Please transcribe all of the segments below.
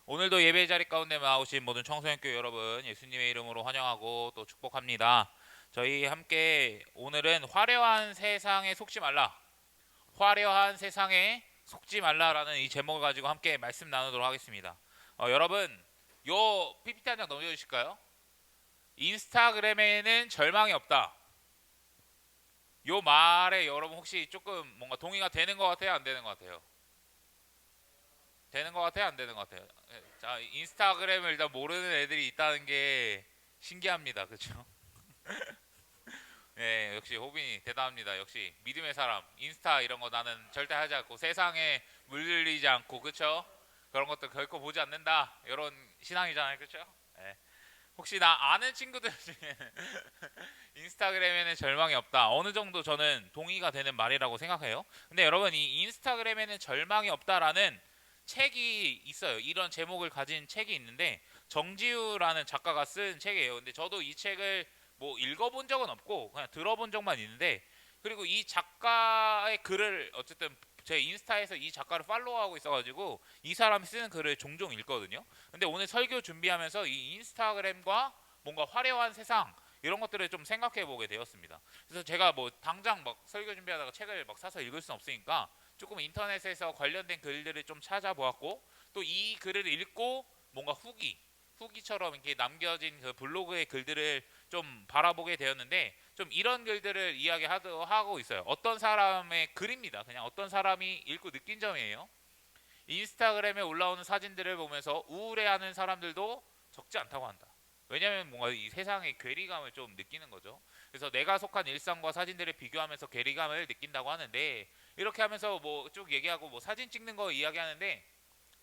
오늘도 예배 자리 가운데 나오신 모든 청소년교 여러분 예수님의 이름으로 환영하고 또 축복합니다. 저희 함께 오늘은 화려한 세상에 속지 말라, 화려한 세상에 속지 말라라는 이 제목을 가지고 함께 말씀 나누도록 하겠습니다. 여러분, 요 PPT 한 장 넘겨주실까요? 인스타그램에는 절망이 없다. 요 말에 여러분 혹시 조금 뭔가 동의가 되는 것 같아요? 안 되는 것 같아요? 되는 것 같아요? 안 되는 것 같아요? 자, 인스타그램을 일단 모르는 애들이 있다는 게 신기합니다. 그렇죠? 네, 역시 호빈이 대단합니다. 역시 믿음의 사람. 인스타 이런 거 나는 절대 하지 않고 세상에 물들이지 않고 그렇죠? 그런 것들 결코 보지 않는다. 이런 신앙이잖아요. 그렇죠? 네. 혹시 나 아는 친구들 중에 인스타그램에는 절망이 없다. 어느 정도 저는 동의가 되는 말이라고 생각해요. 근데 여러분 이 인스타그램에는 절망이 없다라는 책이 있어요. 이런 제목을 가진 책이 있는데 정지우라는 작가가 쓴 책이에요. 근데 저도 이 책을 뭐 읽어본 적은 없고 그냥 들어본 적만 있는데 그리고 이 작가의 글을 어쨌든 제 인스타에서 이 작가를 팔로우하고 있어가지고 이 사람이 쓰는 글을 종종 읽거든요. 근데 오늘 설교 준비하면서 이 인스타그램과 뭔가 화려한 세상 이런 것들을 좀 생각해 보게 되었습니다. 그래서 제가 뭐 당장 막 설교 준비하다가 책을 막 사서 읽을 수는 없으니까 조금 인터넷에서 관련된 글들을 좀 찾아보았고 또 이 글을 읽고 뭔가 후기처럼 이렇게 남겨진 그 블로그의 글들을 좀 바라보게 되었는데 좀 이런 글들을 이야기하고 있어요. 어떤 사람의 글입니다. 그냥 어떤 사람이 읽고 느낀 점이에요. 인스타그램에 올라오는 사진들을 보면서 우울해하는 사람들도 적지 않다고 한다. 왜냐하면 뭔가 이 세상의 괴리감을 좀 느끼는 거죠. 그래서 내가 속한 일상과 사진들을 비교하면서 괴리감을 느낀다고 하는데 이렇게 하면서 뭐 쭉 얘기하고 뭐 사진 찍는 거 이야기하는데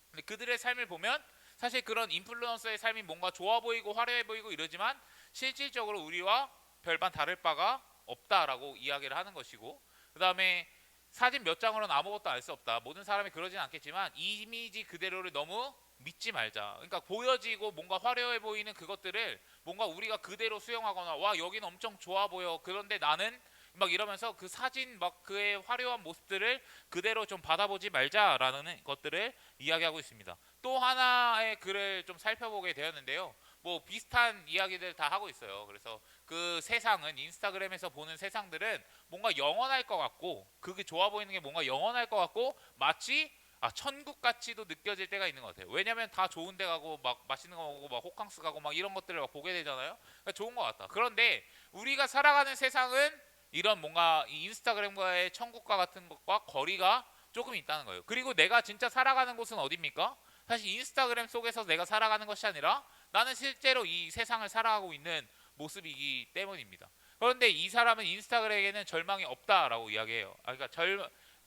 근데 그들의 삶을 보면 사실 그런 인플루언서의 삶이 뭔가 좋아 보이고 화려해 보이고 이러지만 실질적으로 우리와 별반 다를 바가 없다라고 이야기를 하는 것이고 그 다음에 사진 몇 장으로는 아무것도 알 수 없다. 모든 사람이 그러진 않겠지만 이미지 그대로를 너무 믿지 말자. 그러니까 보여지고 뭔가 화려해 보이는 그것들을 뭔가 우리가 그대로 수용하거나 와 여기는 엄청 좋아 보여. 그런데 나는 막 이러면서 그 사진 막 그의 화려한 모습들을 그대로 좀 받아보지 말자라는 것들을 이야기하고 있습니다. 또 하나의 글을 좀 살펴보게 되었는데요. 뭐 비슷한 이야기들 다 하고 있어요. 그래서 그 세상은 인스타그램에서 보는 세상들은 뭔가 영원할 것 같고 그게 좋아 보이는 게 뭔가 영원할 것 같고 마치 천국 같이도 느껴질 때가 있는 것 같아요. 왜냐면 다 좋은 데 가고 막 맛있는 거 먹고 막 호캉스 가고 막 이런 것들을 막 보게 되잖아요. 그러니까 좋은 것 같다. 그런데 우리가 살아가는 세상은 이런 뭔가 이 인스타그램과의 천국과 같은 것과 거리가 조금 있다는 거예요. 그리고 내가 진짜 살아가는 곳은 어디입니까? 사실 인스타그램 속에서 내가 살아가는 것이 아니라 나는 실제로 이 세상을 살아가고 있는 모습이기 때문입니다. 그런데 이 사람은 인스타그램에는 절망이 없다라고 이야기해요. 그러니까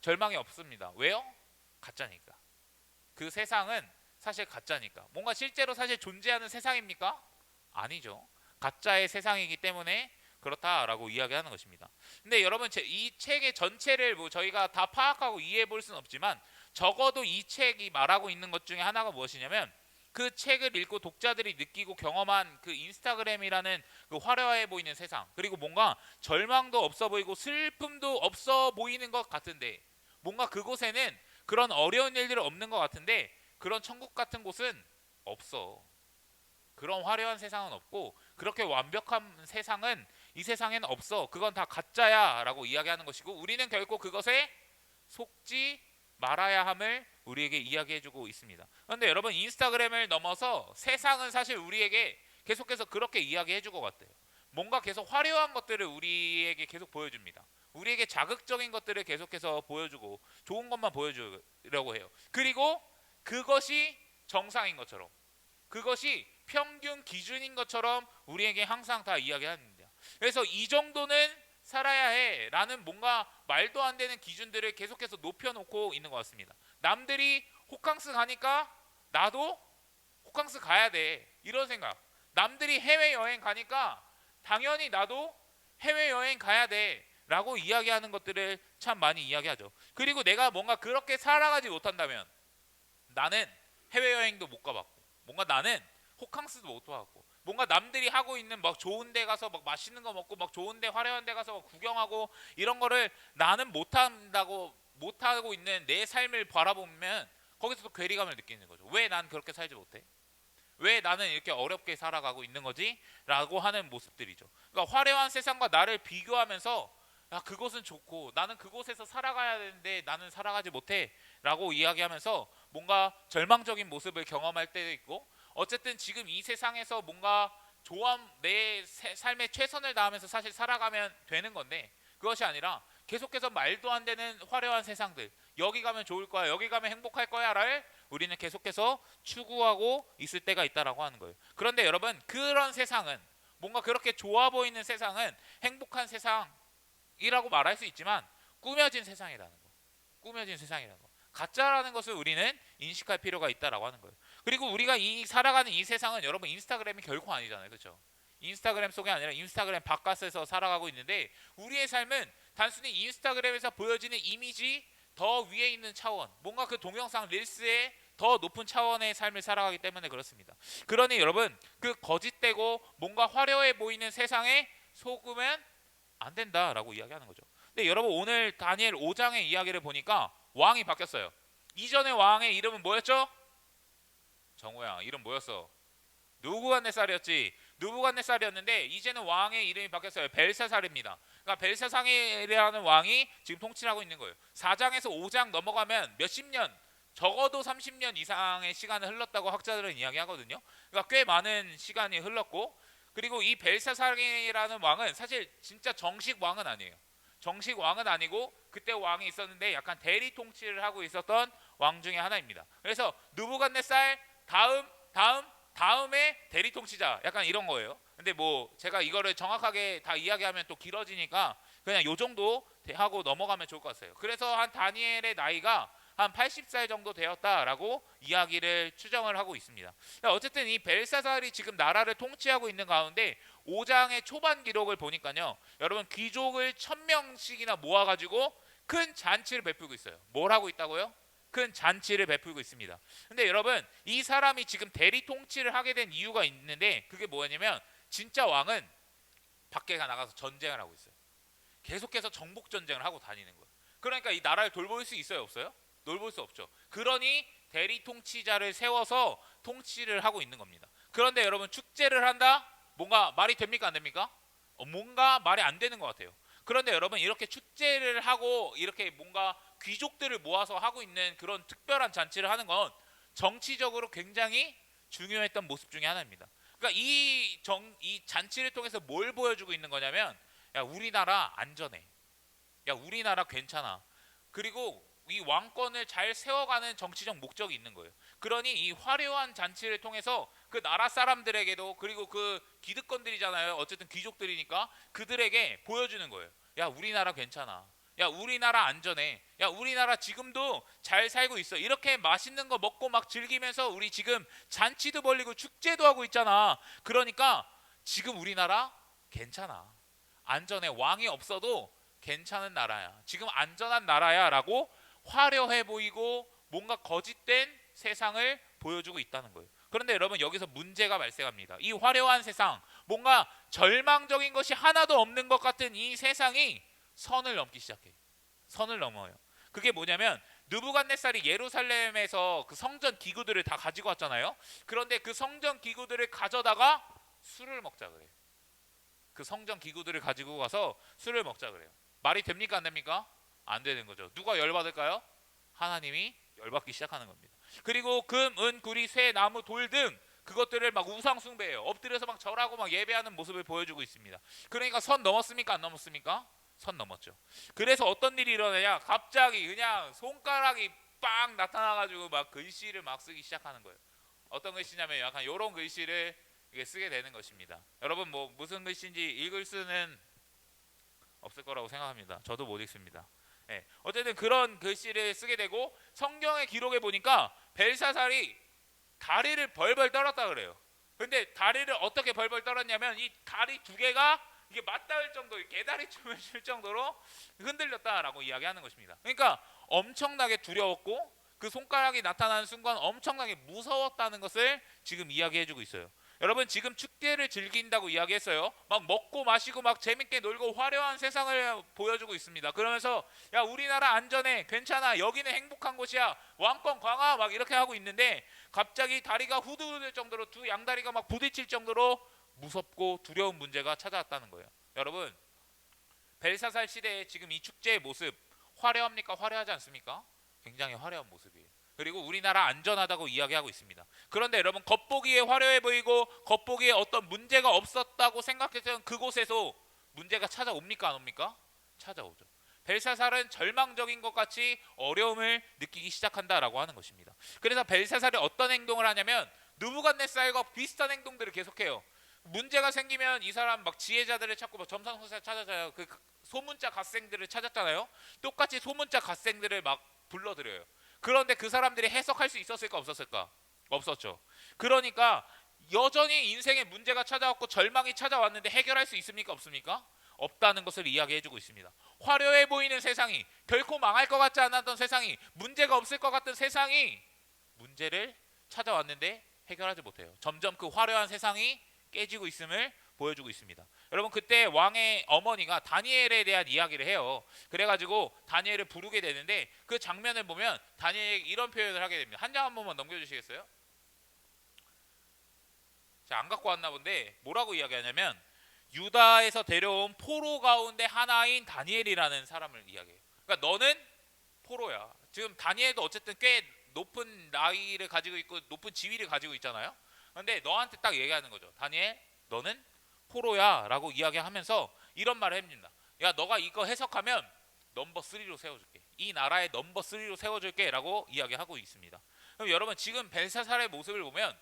절망이 없습니다. 왜요? 가짜니까. 그 세상은 사실 가짜니까. 뭔가 실제로 사실 존재하는 세상입니까? 아니죠. 가짜의 세상이기 때문에 그렇다라고 이야기하는 것입니다. 근데 여러분 이 책의 전체를 뭐 저희가 다 파악하고 이해해 볼 수는 없지만 적어도 이 책이 말하고 있는 것 중에 하나가 무엇이냐면 그 책을 읽고 독자들이 느끼고 경험한 그 인스타그램이라는 그 화려해 보이는 세상 그리고 뭔가 절망도 없어 보이고 슬픔도 없어 보이는 것 같은데 뭔가 그곳에는 그런 어려운 일들이 없는 것 같은데 그런 천국 같은 곳은 없어. 그런 화려한 세상은 없고 그렇게 완벽한 세상은 이 세상에는 없어. 그건 다 가짜야라고 이야기하는 것이고 우리는 결코 그것에 속지 말아야 함을 우리에게 이야기해주고 있습니다. 그런데 여러분 인스타그램을 넘어서 세상은 사실 우리에게 계속해서 그렇게 이야기해주고 같아요. 뭔가 계속 화려한 것들을 우리에게 계속 보여줍니다. 우리에게 자극적인 것들을 계속해서 보여주고 좋은 것만 보여주려고 해요. 그리고 그것이 정상인 것처럼 그것이 평균 기준인 것처럼 우리에게 항상 다 이야기합니다. 그래서 이 정도는 살아야 해 라는 뭔가 말도 안 되는 기준들을 계속해서 높여놓고 있는 것 같습니다. 남들이 호캉스 가니까 나도 호캉스 가야 돼 이런 생각. 남들이 해외여행 가니까 당연히 나도 해외여행 가야 돼 라고 이야기하는 것들을 참 많이 이야기하죠. 그리고 내가 뭔가 그렇게 살아가지 못한다면 나는 해외여행도 못 가봤고 뭔가 나는 호캉스도 못 와봤고 뭔가 남들이 하고 있는 막 좋은 데 가서 막 맛있는 거 먹고 막 좋은 데 화려한 데 가서 막 구경하고 이런 거를 나는 못 한다고 못 하고 있는 내 삶을 바라보면 거기서 또 괴리감을 느끼는 거죠. 왜 난 그렇게 살지 못해? 왜 나는 이렇게 어렵게 살아가고 있는 거지? 라고 하는 모습들이죠. 그러니까 화려한 세상과 나를 비교하면서 야, 그곳은 좋고 나는 그곳에서 살아가야 되는데 나는 살아가지 못해 라고 이야기하면서 뭔가 절망적인 모습을 경험할 때도 있고, 어쨌든 지금 이 세상에서 뭔가 내 삶의 최선을 다하면서 사실 살아가면 되는 건데, 그것이 아니라 계속해서 말도 안 되는 화려한 세상들, 여기 가면 좋을 거야, 여기 가면 행복할 거야를 우리는 계속해서 추구하고 있을 때가 있다라고 하는 거예요. 그런데 여러분, 그런 세상은, 뭔가 그렇게 좋아 보이는 세상은 행복한 세상이라고 말할 수 있지만 꾸며진 세상이라는 거. 꾸며진 세상이라는 거. 가짜라는 것을 우리는 인식할 필요가 있다라고 하는 거예요. 그리고 우리가 살아가는 이 세상은 여러분 인스타그램이 결코 아니잖아요. 그렇죠? 인스타그램 속이 아니라 인스타그램 바깥에서 살아가고 있는데, 우리의 삶은 단순히 인스타그램에서 보여지는 이미지 더 위에 있는 차원, 뭔가 그 동영상 릴스의 더 높은 차원의 삶을 살아가기 때문에 그렇습니다. 그러니 여러분, 그 거짓되고 뭔가 화려해 보이는 세상에 속으면 안 된다라고 이야기하는 거죠. 근데 여러분, 오늘 다니엘 5장의 이야기를 보니까 왕이 바뀌었어요. 이전의 왕의 이름은 뭐였죠? 정우야, 이름 뭐였어? 누부갓네살이었지. 누부갓네살이었는데 이제는 왕의 이름이 바뀌었어요. 벨사살입니다. 그러니까 벨사살이라는 왕이 지금 통치를 하고 있는 거예요. 4장에서 5장 넘어가면 몇십 년, 적어도 30년 이상의 시간을 흘렀다고 학자들은 이야기하거든요. 그러니까 꽤 많은 시간이 흘렀고, 그리고 이 벨사살이라는 왕은 사실 진짜 정식 왕은 아니에요. 정식 왕은 아니고 그때 왕이 있었는데 약간 대리 통치를 하고 있었던 왕 중에 하나입니다. 그래서 누부갓네살 다음에 대리 통치자, 약간 이런 거예요. 근데 뭐 제가 이거를 정확하게 다 이야기하면 또 길어지니까 그냥 요 정도 하고 넘어가면 좋을 것 같아요. 그래서 한 다니엘의 나이가 한 80살 정도 되었다라고 이야기를 추정을 하고 있습니다. 어쨌든 이 벨사살이 지금 나라를 통치하고 있는 가운데 5장의 초반 기록을 보니까요, 여러분, 귀족을 1000명씩이나 모아가지고 큰 잔치를 베풀고 있어요. 뭘 하고 있다고요? 큰 잔치를 베풀고 있습니다. 근데 여러분, 이 사람이 지금 대리 통치를 하게 된 이유가 있는데, 그게 뭐냐면 진짜 왕은 밖에 나가서 전쟁을 하고 있어요. 계속해서 정복 전쟁을 하고 다니는 거예요. 그러니까 이 나라를 돌볼 수 있어요, 없어요? 돌볼 수 없죠. 그러니 대리 통치자를 세워서 통치를 하고 있는 겁니다. 그런데 여러분, 축제를 한다? 뭔가 말이 됩니까, 안 됩니까? 뭔가 말이 안 되는 것 같아요. 그런데 여러분, 이렇게 축제를 하고 이렇게 뭔가 귀족들을 모아서 하고 있는 그런 특별한 잔치를 하는 건 정치적으로 굉장히 중요했던 모습 중에 하나입니다. 그러니까 이 잔치를 통해서 뭘 보여주고 있는 거냐면, 야, 우리나라 안전해. 야, 우리나라 괜찮아. 그리고 이 왕권을 잘 세워가는 정치적 목적이 있는 거예요. 그러니 이 화려한 잔치를 통해서 그 나라 사람들에게도, 그리고 그 기득권들이잖아요. 어쨌든 귀족들이니까 그들에게 보여주는 거예요. 야, 우리나라 괜찮아. 야, 우리나라 안전해. 야, 우리나라 지금도 잘 살고 있어. 이렇게 맛있는 거 먹고 막 즐기면서 우리 지금 잔치도 벌리고 축제도 하고 있잖아. 그러니까 지금 우리나라 괜찮아. 안전해. 왕이 없어도 괜찮은 나라야. 지금 안전한 나라야 라고 화려해 보이고 뭔가 거짓된 세상을 보여주고 있다는 거예요. 그런데 여러분, 여기서 문제가 발생합니다. 이 화려한 세상, 뭔가 절망적인 것이 하나도 없는 것 같은 이 세상이 선을 넘기 시작해. 선을 넘어요. 그게 뭐냐면, 느부갓네살이 예루살렘에서 그 성전 기구들을 다 가지고 왔잖아요. 그런데 그 성전 기구들을 가져다가 술을 먹자 그래요. 그 성전 기구들을 가지고 가서 술을 먹자 그래요. 말이 됩니까, 안 됩니까? 안 되는 거죠. 누가 열받을까요? 하나님이 열받기 시작하는 겁니다. 그리고 금, 은, 구리, 쇠, 나무, 돌 등 그것들을 막 우상 숭배해요. 엎드려서 막 절하고 막 예배하는 모습을 보여주고 있습니다. 그러니까 선 넘었습니까, 안 넘었습니까? 선 넘었죠. 그래서 어떤 일이 일어나냐, 갑자기 그냥 손가락이 빵 나타나가지고 막 글씨를 막 쓰기 시작하는 거예요. 어떤 글씨냐면 약간 이런 글씨를 쓰게 되는 것입니다. 여러분, 뭐 무슨 글씨인지 읽을 수는 없을 거라고 생각합니다. 저도 못 읽습니다. 네. 어쨌든 그런 글씨를 쓰게 되고, 성경의 기록에 보니까 벨사살이 다리를 벌벌 떨었다 그래요. 근데 다리를 어떻게 벌벌 떨었냐면, 이 다리 두 개가 이게 맞닿을 정도, 개다리 춤을 출 정도로 흔들렸다라고 이야기하는 것입니다. 그러니까 엄청나게 두려웠고, 그 손가락이 나타나는 순간 엄청나게 무서웠다는 것을 지금 이야기해주고 있어요. 여러분 지금 축제를 즐긴다고 이야기했어요. 막 먹고 마시고 막 재밌게 놀고 화려한 세상을 보여주고 있습니다. 그러면서 야 우리나라 안전해 괜찮아 여기는 행복한 곳이야 왕권 강화 막 이렇게 하고 있는데 갑자기 다리가 후들후들 정도로 두 양다리가 막 부딪힐 정도로 무섭고 두려운 문제가 찾아왔다는 거예요. 여러분 벨사살 시대에 지금 이 축제의 모습 화려합니까? 화려하지 않습니까? 굉장히 화려한 모습이에요. 그리고 우리나라 안전하다고 이야기하고 있습니다. 그런데 여러분 겉보기에 화려해 보이고 겉보기에 어떤 문제가 없었다고 생각했던 그곳에서 문제가 찾아옵니까? 안 옵니까? 찾아오죠. 벨사살은 절망적인 것 같이 어려움을 느끼기 시작한다라고 하는 것입니다. 그래서 벨사살이 어떤 행동을 하냐면 느부갓네살과 비슷한 행동들을 계속해요. 문제가 생기면 이 사람 막 지혜자들을 찾고 막 점성술사 찾아잖아요. 그 소문자 갓생들을 찾았잖아요. 똑같이 소문자 갓생들을 막 불러들여요. 그런데 그 사람들이 해석할 수 있었을까 없었을까? 없었죠. 그러니까 여전히 인생에 문제가 찾아왔고 절망이 찾아왔는데 해결할 수 있습니까 없습니까? 없다는 것을 이야기해주고 있습니다. 화려해 보이는 세상이 결코 망할 것 같지 않았던 세상이 문제가 없을 것 같은 세상이 문제를 찾아왔는데 해결하지 못해요. 점점 그 화려한 세상이 깨지고 있음을 보여주고 있습니다. 여러분 그때 왕의 어머니가 다니엘에 대한 이야기를 해요. 그래가지고 다니엘을 부르게 되는데 그 장면을 보면 다니엘에게 이런 표현을 하게 됩니다. 한 장 한 번만 넘겨주시겠어요? 자, 안 갖고 왔나 본데 뭐라고 이야기하냐면 유다에서 데려온 포로 가운데 하나인 다니엘이라는 사람을 이야기해요. 그러니까 너는 포로야. 지금 다니엘도 어쨌든 꽤 높은 나이를 가지고 있고 높은 지위를 가지고 있잖아요. 그런데 너한테 딱 얘기하는 거죠. 다니엘 너는 포로야 라고 이야기하면서 이런 말을 합니다. 야 너가 이거 해석하면 넘버 3로 세워줄게. 이 나라의 넘버 3로 세워줄게 라고 이야기하고 있습니다. 그럼 여러분 지금 벨사살의 모습을 보면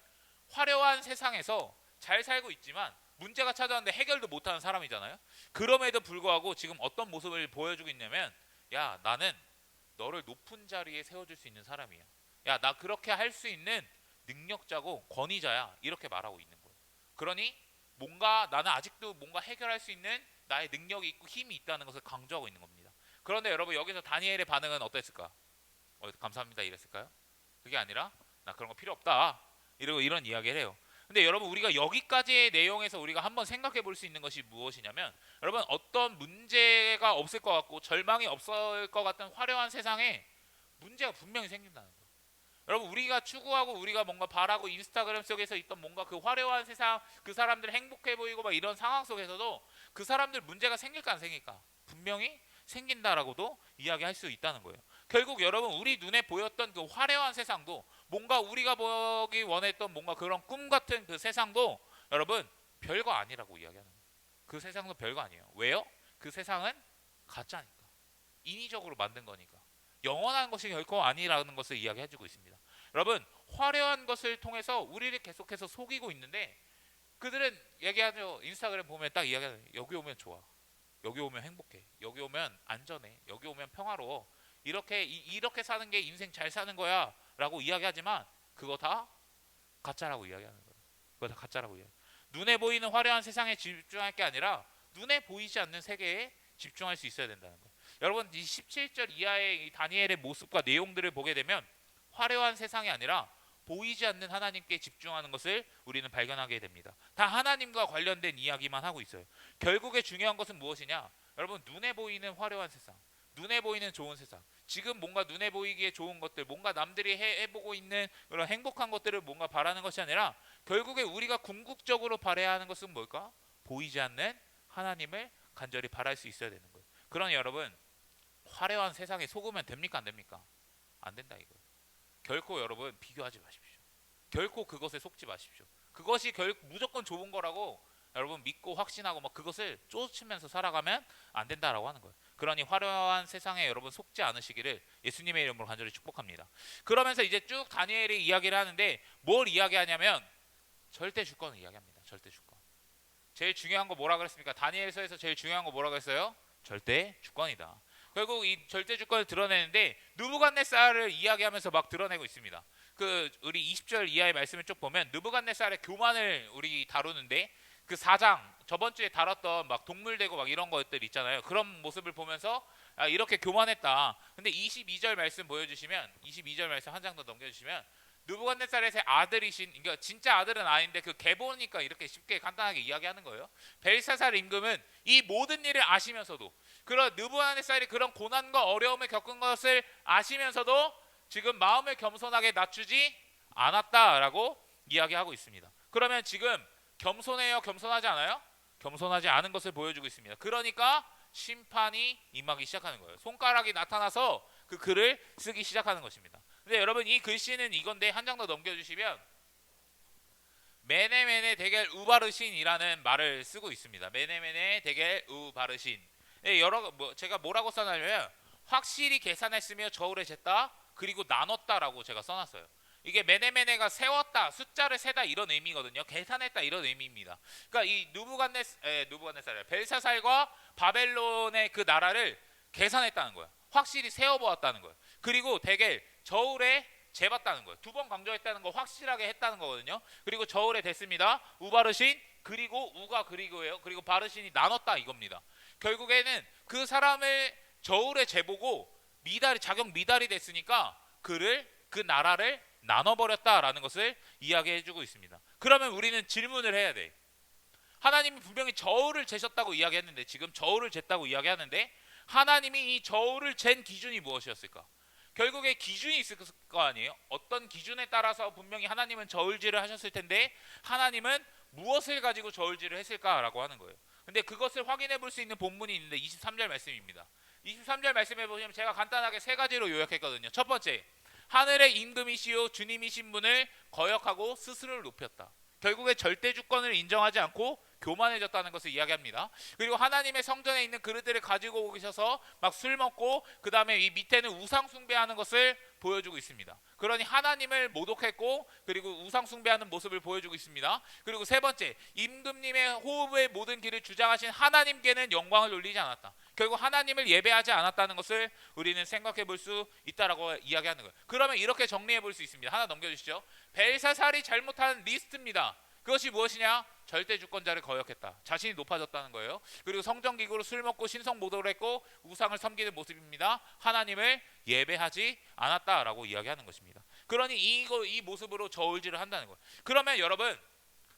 화려한 세상에서 잘 살고 있지만 문제가 찾아왔는데 해결도 못하는 사람이잖아요. 그럼에도 불구하고 지금 어떤 모습을 보여주고 있냐면 야 나는 너를 높은 자리에 세워줄 수 있는 사람이야. 야 나 그렇게 할 수 있는 능력자고 권위자야 이렇게 말하고 있는 거예요. 그러니 뭔가 나는 아직도 뭔가 해결할 수 있는 나의 능력이 있고 힘이 있다는 것을 강조하고 있는 겁니다. 그런데 여러분 여기서 다니엘의 반응은 어땠을까? 감사합니다 이랬을까요? 그게 아니라 나 그런 거 필요 없다 이러고 이런 이야기를 해요. 근데 여러분 우리가 여기까지의 내용에서 우리가 한번 생각해 볼 수 있는 것이 무엇이냐면 여러분 어떤 문제가 없을 것 같고 절망이 없을 것 같은 화려한 세상에 문제가 분명히 생긴다는 거예요. 여러분 우리가 추구하고 우리가 뭔가 바라고 인스타그램 속에서 있던 뭔가 그 화려한 세상 그 사람들 행복해 보이고 막 이런 상황 속에서도 그 사람들 문제가 생길까 안 생길까? 분명히 생긴다라고도 이야기할 수 있다는 거예요. 결국 여러분 우리 눈에 보였던 그 화려한 세상도 뭔가 우리가 보기 원했던 뭔가 그런 꿈 같은 그 세상도 여러분 별거 아니라고 이야기하는 거예요. 그 세상도 별거 아니에요. 왜요? 그 세상은 가짜니까. 인위적으로 만든 거니까. 영원한 것이 결코 아니라는 것을 이야기해주고 있습니다. 여러분 화려한 것을 통해서 우리를 계속해서 속이고 있는데 그들은 얘기하죠. 인스타그램 보면 딱 이야기하죠. 여기 오면 좋아. 여기 오면 행복해. 여기 오면 안전해. 여기 오면 평화로워. 이렇게 사는 게 인생 잘 사는 거야 라고 이야기하지만 그거 다 가짜라고 이야기하는 거예요. 그거 다 가짜라고 이야기해요. 눈에 보이는 화려한 세상에 집중할 게 아니라 눈에 보이지 않는 세계에 집중할 수 있어야 된다는 거예요. 여러분 이 17절 이하의 이 다니엘의 모습과 내용들을 보게 되면 화려한 세상이 아니라 보이지 않는 하나님께 집중하는 것을 우리는 발견하게 됩니다. 다 하나님과 관련된 이야기만 하고 있어요. 결국에 중요한 것은 무엇이냐? 여러분 눈에 보이는 화려한 세상, 눈에 보이는 좋은 세상, 지금 뭔가 눈에 보이기에 좋은 것들, 뭔가 남들이 해보고 있는 그런 행복한 것들을 뭔가 바라는 것이 아니라 결국에 우리가 궁극적으로 바라야 하는 것은 뭘까? 보이지 않는 하나님을 간절히 바랄 수 있어야 되는 거예요. 그러니 여러분 화려한 세상에 속으면 됩니까 안 됩니까? 안 된다 이거예요. 결코 여러분 비교하지 마십시오. 결코 그것에 속지 마십시오. 그것이 무조건 좋은 거라고 여러분 믿고 확신하고 막 그것을 쫓으면서 살아가면 안 된다라고 하는 거예요. 그러니 화려한 세상에 여러분 속지 않으시기를 예수님의 이름으로 간절히 축복합니다. 그러면서 이제 쭉 다니엘이 이야기를 하는데 뭘 이야기하냐면 절대 주권을 이야기합니다. 절대 주권. 제일 중요한 거 뭐라 그랬습니까? 다니엘서에서 제일 중요한 거 뭐라 그랬어요? 절대 주권이다. 결국 이 절대 주권을 드러내는데 느부갓네살을 이야기하면서 막 드러내고 있습니다. 그 우리 20절 이하의 말씀을 쭉 보면 느부갓네살의 교만을 우리 다루는데 그 4장 저번 주에 다뤘던 막 동물 되고 막 이런 것들 있잖아요. 그런 모습을 보면서 이렇게 교만했다. 근데 22절 말씀 보여주시면 22절 말씀 한 장 더 넘겨주시면 느부갓네살의 아들이신, 그러니까 진짜 아들은 아닌데 그 계보니까 이렇게 쉽게 간단하게 이야기하는 거예요. 벨사살 임금은 이 모든 일을 아시면서도, 그런 느부갓네살이 그런 고난과 어려움을 겪은 것을 아시면서도 지금 마음을 겸손하게 낮추지 않았다라고 이야기하고 있습니다. 그러면 지금 겸손해요, 겸손하지 않아요? 겸손하지 않은 것을 보여주고 있습니다. 그러니까 심판이 임하기 시작하는 거예요. 손가락이 나타나서 그 글을 쓰기 시작하는 것입니다. 근데 여러분, 이 글씨는 이건데 한 장 더 넘겨주시면 메네메네 데겔 우바르신이라는 말을 쓰고 있습니다. 메네메네 데겔 우바르신. 네, 제가 뭐라고 써놨냐면 확실히 계산했으며 저울에 쟀다, 그리고 나눴다라고 제가 써놨어요. 이게 메네메네가 세웠다, 숫자를 세다 이런 의미거든요. 계산했다 이런 의미입니다. 그러니까 이 느부갓네살, 벨사살과 바벨론의 그 나라를 계산했다는 거예요. 확실히 세어보았다는 거예요. 그리고 데겔, 저울에 재봤다는 거예요. 두 번 강조했다는 거, 확실하게 했다는 거거든요. 그리고 저울에 댔습니다. 우바르신, 그리고 우가 그리고예요. 그리고 바르신이 나눴다 이겁니다. 결국에는 그 사람을 저울에 재보고 자격 미달이 됐으니까 그 나라를 나눠버렸다라는 것을 이야기해주고 있습니다. 그러면 우리는 질문을 해야 돼. 하나님이 분명히 저울을 재셨다고 이야기했는데, 지금 저울을 쟀다고 이야기하는데 하나님이 이 저울을 잰 기준이 무엇이었을까? 결국에 기준이 있을 거 아니에요? 어떤 기준에 따라서 분명히 하나님은 저울질을 하셨을 텐데 하나님은 무엇을 가지고 저울질을 했을까라고 하는 거예요. 근데 그것을 확인해 볼 수 있는 본문이 있는데 23절 말씀입니다. 23절 말씀해 보시면 제가 간단하게 세 가지로 요약했거든요. 첫 번째, 하늘의 임금이시오 주님이신 분을 거역하고 스스로를 높였다. 결국에 절대 주권을 인정하지 않고 교만해졌다는 것을 이야기합니다. 그리고 하나님의 성전에 있는 그릇들을 가지고 오셔서 막 술 먹고 그 다음에 이 밑에는 우상 숭배하는 것을 보여주고 있습니다. 그러니 하나님을 모독했고 그리고 우상 숭배하는 모습을 보여주고 있습니다. 그리고 세 번째, 임금님의 호흡의 모든 길을 주장하신 하나님께는 영광을 돌리지 않았다. 결국 하나님을 예배하지 않았다는 것을 우리는 생각해 볼 수 있다라고 이야기하는 거예요. 그러면 이렇게 정리해 볼 수 있습니다. 하나 넘겨주시죠. 벨사살이 잘못한 리스트입니다. 그것이 무엇이냐? 절대 주권자를 거역했다. 자신이 높아졌다는 거예요. 그리고 성전기구로 술 먹고 신성 모독을 했고 우상을 섬기는 모습입니다. 하나님을 예배하지 않았다라고 이야기하는 것입니다. 그러니 이 모습으로 저울질을 한다는 거예요. 그러면 여러분,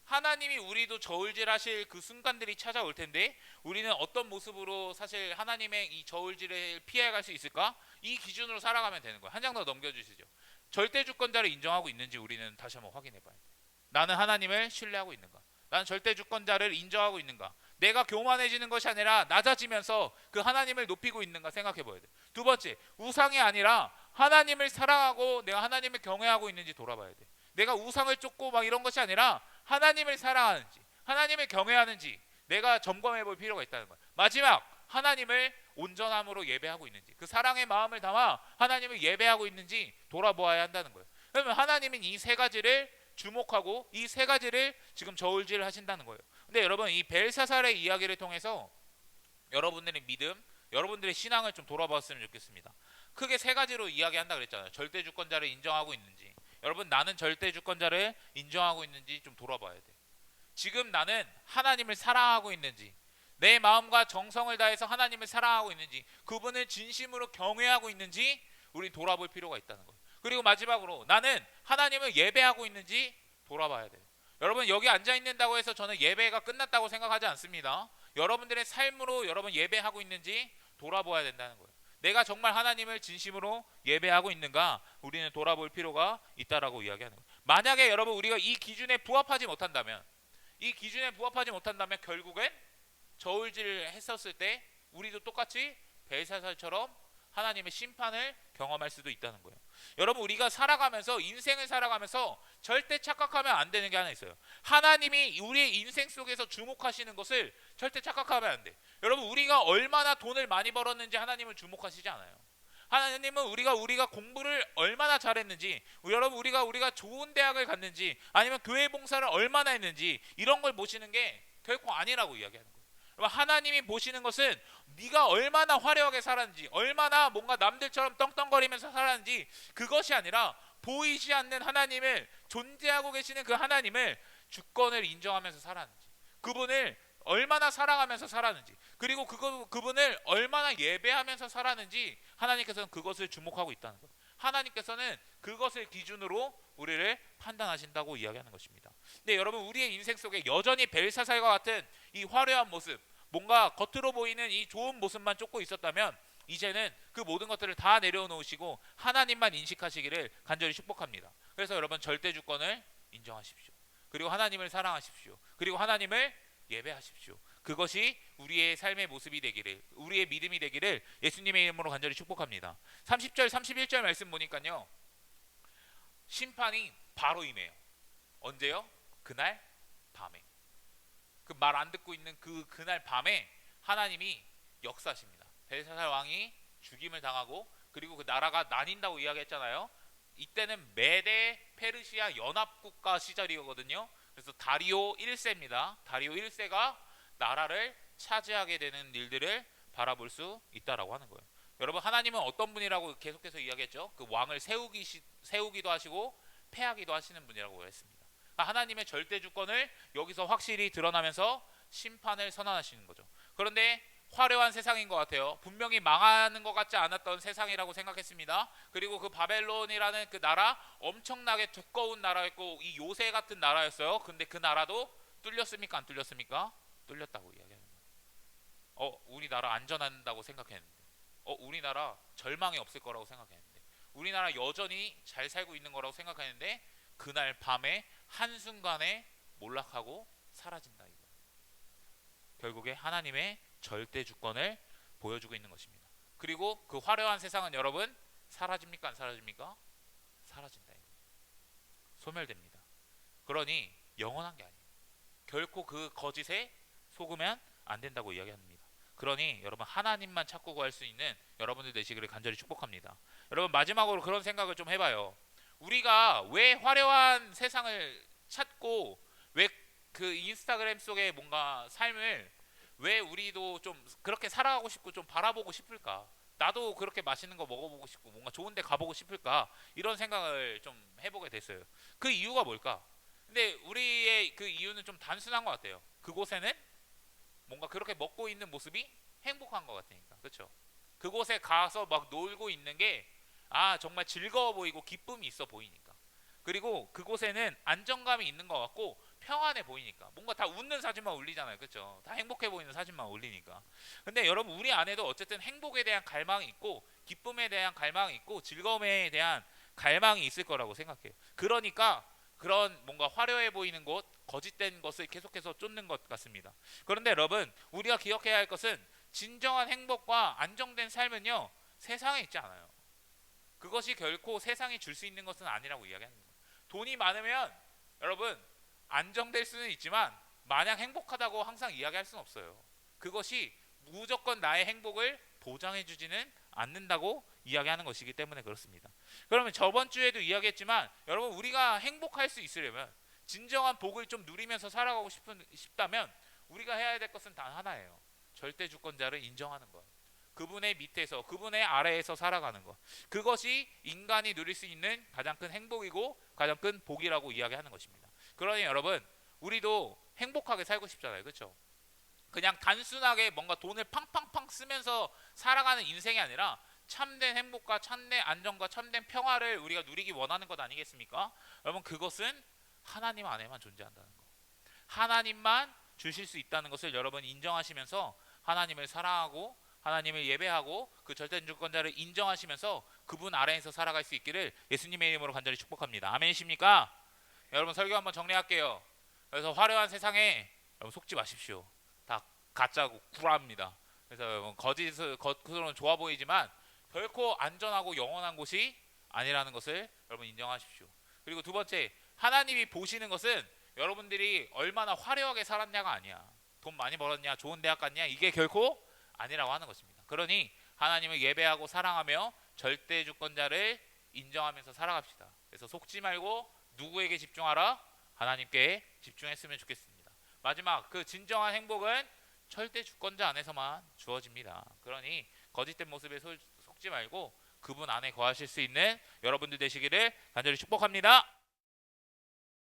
하나님이 우리도 저울질 하실 그 순간들이 찾아올 텐데 우리는 어떤 모습으로 사실 하나님의 이 저울질을 피해갈 수 있을까? 이 기준으로 살아가면 되는 거예요. 한 장 더 넘겨주시죠. 절대 주권자를 인정하고 있는지 우리는 다시 한번 확인해 봐야 돼요. 나는 하나님을 신뢰하고 있는가? 나는 절대 주권자를 인정하고 있는가? 내가 교만해지는 것이 아니라 낮아지면서 그 하나님을 높이고 있는가 생각해 봐야 돼. 두 번째, 우상이 아니라 하나님을 사랑하고 내가 하나님을 경외하고 있는지 돌아봐야 돼. 내가 우상을 쫓고 막 이런 것이 아니라 하나님을 사랑하는지 하나님을 경외하는지 내가 점검해 볼 필요가 있다는 거야. 마지막, 하나님을 온전함으로 예배하고 있는지, 그 사랑의 마음을 담아 하나님을 예배하고 있는지 돌아보아야 한다는 거예요. 그러면 하나님은 이 세 가지를 주목하고 이 세 가지를 지금 저울질을 하신다는 거예요. 근데 여러분, 이 벨사살의 이야기를 통해서 여러분들의 믿음, 여러분들의 신앙을 좀 돌아봤으면 좋겠습니다. 크게 세 가지로 이야기한다 그랬잖아요. 절대 주권자를 인정하고 있는지, 여러분 나는 절대 주권자를 인정하고 있는지 좀 돌아봐야 돼. 지금 나는 하나님을 사랑하고 있는지, 내 마음과 정성을 다해서 하나님을 사랑하고 있는지, 그분을 진심으로 경외하고 있는지 우리 돌아볼 필요가 있다는 거예요. 그리고 마지막으로 나는 하나님을 예배하고 있는지 돌아봐야 돼요. 여러분, 여기 앉아 있는다고 해서 저는 예배가 끝났다고 생각하지 않습니다. 여러분들의 삶으로 여러분 예배하고 있는지 돌아봐야 된다는 거예요. 내가 정말 하나님을 진심으로 예배하고 있는가 우리는 돌아볼 필요가 있다라고 이야기하는 거예요. 만약에 여러분 우리가 이 기준에 부합하지 못한다면 결국엔 저울질을 했었을 때 우리도 똑같이 벨사살처럼 하나님의 심판을 경험할 수도 있다는 거예요. 여러분, 우리가 살아가면서 인생을 살아가면서 절대 착각하면 안 되는 게 하나 있어요. 하나님이 우리의 인생 속에서 주목하시는 것을 절대 착각하면 안 돼. 여러분, 우리가 얼마나 돈을 많이 벌었는지 하나님은 주목하시지 않아요. 하나님은 우리가 공부를 얼마나 잘했는지, 여러분 우리가 좋은 대학을 갔는지, 아니면 교회 봉사를 얼마나 했는지 이런 걸 보시는 게 결코 아니라고 이야기하는 거예요. 하나님이 보시는 것은 네가 얼마나 화려하게 살았는지, 얼마나 뭔가 남들처럼 떵떵거리면서 살았는지, 그것이 아니라 보이지 않는 하나님을, 존재하고 계시는 그 하나님을 주권을 인정하면서 살았는지, 그분을 얼마나 사랑하면서 살았는지, 그리고 그분을 얼마나 예배하면서 살았는지 하나님께서는 그것을 주목하고 있다는 거예요. 하나님께서는 그것을 기준으로 우리를 판단하신다고 이야기하는 것입니다. 근데 여러분, 우리의 인생 속에 여전히 벨사살과 같은 이 화려한 모습, 뭔가 겉으로 보이는 이 좋은 모습만 쫓고 있었다면 이제는 그 모든 것들을 다 내려놓으시고 하나님만 인식하시기를 간절히 축복합니다. 그래서 여러분, 절대 주권을 인정하십시오. 그리고 하나님을 사랑하십시오. 그리고 하나님을 예배하십시오. 그것이 우리의 삶의 모습이 되기를, 우리의 믿음이 되기를 예수님의 이름으로 간절히 축복합니다. 30절 31절 말씀 보니까요, 심판이 바로 임해요. 언제요? 그날 밤에. 그 말 안 듣고 있는 그날 밤에 하나님이 역사하십니다. 벨사살 왕이 죽임을 당하고, 그리고 그 나라가 나뉜다고 이야기했잖아요. 이때는 메데 페르시아 연합국가 시절이거든요. 그래서 다리오 1세입니다. 다리오 1세가 나라를 차지하게 되는 일들을 바라볼 수 있다라고 하는 거예요. 여러분, 하나님은 어떤 분이라고 계속해서 이야기했죠? 그 왕을 세우기도 하시고 패하기도 하시는 분이라고 했습니다. 그러니까 하나님의 절대 주권을 여기서 확실히 드러나면서 심판을 선언하시는 거죠. 그런데 화려한 세상인 것 같아요. 분명히 망하는 것 같지 않았던 세상이라고 생각했습니다. 그리고 그 바벨론이라는 그 나라, 엄청나게 두꺼운 나라였고 이 요새 같은 나라였어요. 근데 그 나라도 뚫렸습니까? 안 뚫렸습니까? 뚫렸다고 이야기하는 거예요. 우리나라 안전한다고 생각했는데, 우리나라 절망이 없을 거라고 생각했는데, 우리나라 여전히 잘 살고 있는 거라고 생각했는데, 그날 밤에 한순간에 몰락하고 사라진다 이거예요. 결국에 하나님의 절대 주권을 보여주고 있는 것입니다. 그리고 그 화려한 세상은 여러분, 사라집니까? 안 사라집니까? 사라진다 이거예요. 소멸됩니다. 그러니 영원한 게 아니에요. 결코 그 거짓에 속으면 안 된다고 이야기합니다. 그러니 여러분, 하나님만 찾고 구할 수 있는 여러분들 되시기를 간절히 축복합니다. 여러분, 마지막으로 그런 생각을 좀 해봐요. 우리가 왜 화려한 세상을 찾고, 왜 그 인스타그램 속에 뭔가 삶을 왜 우리도 좀 그렇게 살아가고 싶고 좀 바라보고 싶을까? 나도 그렇게 맛있는 거 먹어보고 싶고 뭔가 좋은 데 가보고 싶을까? 이런 생각을 좀 해보게 됐어요. 그 이유가 뭘까? 근데 우리의 그 이유는 좀 단순한 것 같아요. 그곳에는 뭔가 그렇게 먹고 있는 모습이 행복한 것 같으니까. 그렇죠? 그곳에 가서 막 놀고 있는 게 정말 즐거워 보이고 기쁨이 있어 보이니까. 그리고 그곳에는 안정감이 있는 것 같고 평안해 보이니까. 뭔가 다 웃는 사진만 올리잖아요. 그렇죠? 다 행복해 보이는 사진만 올리니까. 근데 여러분, 우리 안에도 어쨌든 행복에 대한 갈망이 있고 기쁨에 대한 갈망이 있고 즐거움에 대한 갈망이 있을 거라고 생각해요. 그러니까 그런 뭔가 화려해 보이는 곳, 거짓된 것을 계속해서 쫓는 것 같습니다. 그런데 여러분, 우리가 기억해야 할 것은 진정한 행복과 안정된 삶은요, 세상에 있지 않아요. 그것이 결코 세상이 줄 수 있는 것은 아니라고 이야기하는 거예요. 돈이 많으면 여러분, 안정될 수는 있지만 마냥 행복하다고 항상 이야기할 수는 없어요. 그것이 무조건 나의 행복을 보장해 주지는 않는다고 이야기하는 것이기 때문에 그렇습니다. 그러면 저번 주에도 이야기했지만 여러분, 우리가 행복할 수 있으려면, 진정한 복을 좀 누리면서 살아가고 싶다면 우리가 해야 될 것은 단 하나예요. 절대 주권자를 인정하는 것. 그분의 밑에서, 그분의 아래에서 살아가는 것. 그것이 인간이 누릴 수 있는 가장 큰 행복이고 가장 큰 복이라고 이야기하는 것입니다. 그러니 여러분, 우리도 행복하게 살고 싶잖아요. 그렇죠? 그냥 단순하게 뭔가 돈을 팡팡팡 쓰면서 살아가는 인생이 아니라 참된 행복과 참된 안정과 참된 평화를 우리가 누리기 원하는 것 아니겠습니까? 여러분, 그것은 하나님 안에만 존재한다는 것. 하나님만 주실 수 있다는 것을 여러분 인정하시면서 하나님을 사랑하고 하나님을 예배하고 그 절대 주권자를 인정하시면서 그분 아래에서 살아갈 수 있기를 예수님의 이름으로 간절히 축복합니다. 아멘이십니까? 여러분, 설교 한번 정리할게요. 그래서 화려한 세상에 여러분 속지 마십시오. 다 가짜고 구라입니다. 그래서 여러분, 겉으로는 좋아 보이지만 결코 안전하고 영원한 곳이 아니라는 것을 여러분 인정하십시오. 그리고 두 번째, 하나님이 보시는 것은 여러분들이 얼마나 화려하게 살았냐가 아니야. 돈 많이 벌었냐, 좋은 대학 갔냐, 이게 결코 아니라고 하는 것입니다. 그러니 하나님을 예배하고 사랑하며 절대 주권자를 인정하면서 살아갑시다. 그래서 속지 말고 누구에게 집중하라? 하나님께 집중했으면 좋겠습니다. 마지막, 그 진정한 행복은 절대 주권자 안에서만 주어집니다. 그러니 거짓된 모습에 속지 말고 그분 안에 거하실 수 있는 여러분들 되시기를 간절히 축복합니다.